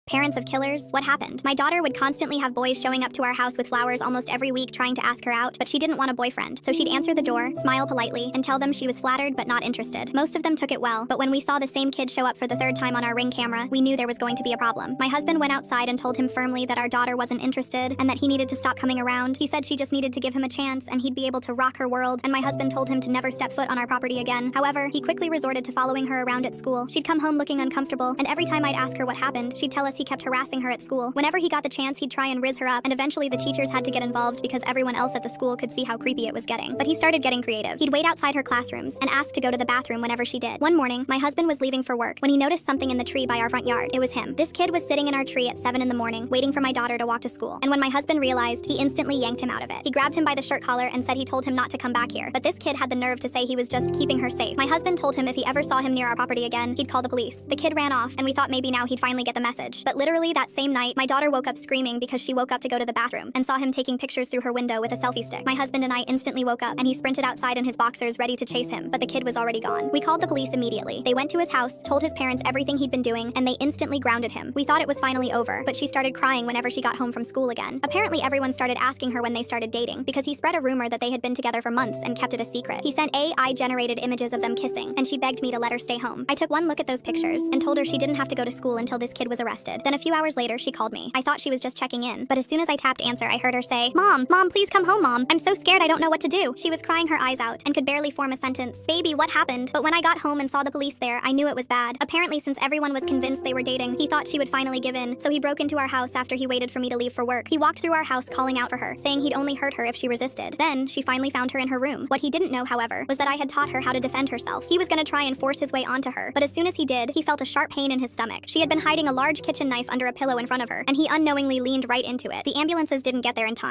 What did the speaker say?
Parents of killers? What happened? My daughter would constantly have boys showing up to our house with flowers almost every week trying to ask her out, but she didn't want a boyfriend. So she'd answer the door, smile politely, and tell them she was flattered but not interested. Most of them took it well, but when we saw the same kid show up for the third time on our Ring camera, we knew there was going to be a problem. My husband went outside and told him firmly that our daughter wasn't interested and that he needed to stop coming around. He said she just needed to give him a chance and he'd be able to rock her world, and my husband told him to never step foot on our property again. However, he quickly resorted to following her around at school. She'd come home looking uncomfortable, and every time I'd ask her what happened, she'd tell us he kept harassing her at school. Whenever he got the chance, he'd try and rizz her up, and eventually the teachers had to get involved because everyone else at the school could see how creepy it was getting. But he started getting creative. He'd wait outside her classrooms and ask to go to the bathroom whenever she did. One morning, my husband was leaving for work when he noticed something in the tree by our front yard. It was him. This kid was sitting in our tree at 7 in the morning, waiting for my daughter to walk to school. And when my husband realized, he instantly yanked him out of it. He grabbed him by the shirt collar and said he told him not to come back here. But this kid had the nerve to say he was just keeping her safe. My husband told him if he ever saw him near our property again, he'd call the police. The kid ran off, and we thought maybe now he'd finally get the message. But literally that same night, my daughter woke up screaming because she woke up to go to the bathroom and saw him taking pictures through her window with a selfie stick. My husband and I instantly woke up, and he sprinted outside in his boxers ready to chase him, but the kid was already gone. We called the police immediately. They went to his house, told his parents everything he'd been doing, and they instantly grounded him. We thought it was finally over, but she started crying whenever she got home from school again. Apparently everyone started asking her when they started dating because he spread a rumor that they had been together for months and kept it a secret. He sent AI-generated images of them kissing, and she begged me to let her stay home. I took one look at those pictures and told her she didn't have to go to school until this kid was arrested. Then a few hours later, she called me. I thought she was just checking in, but as soon as I tapped answer, I heard her say, Mom, please come home, Mom. I'm so scared I don't know what to do. She was crying her eyes out and could barely form a sentence. Baby, what happened? But when I got home and saw the police there, I knew it was bad. Apparently, since everyone was convinced they were dating, he thought she would finally give in, so he broke into our house after he waited for me to leave for work. He walked through our house calling out for her, saying he'd only hurt her if she resisted. Then, she finally found her in her room. What he didn't know, however, was that I had taught her how to defend herself. He was gonna try and force his way onto her, but as soon as he did, he felt a sharp pain in his stomach. She had been hiding a large kitchen knife under a pillow in front of her, and he unknowingly leaned right into it. The ambulances didn't get there in time.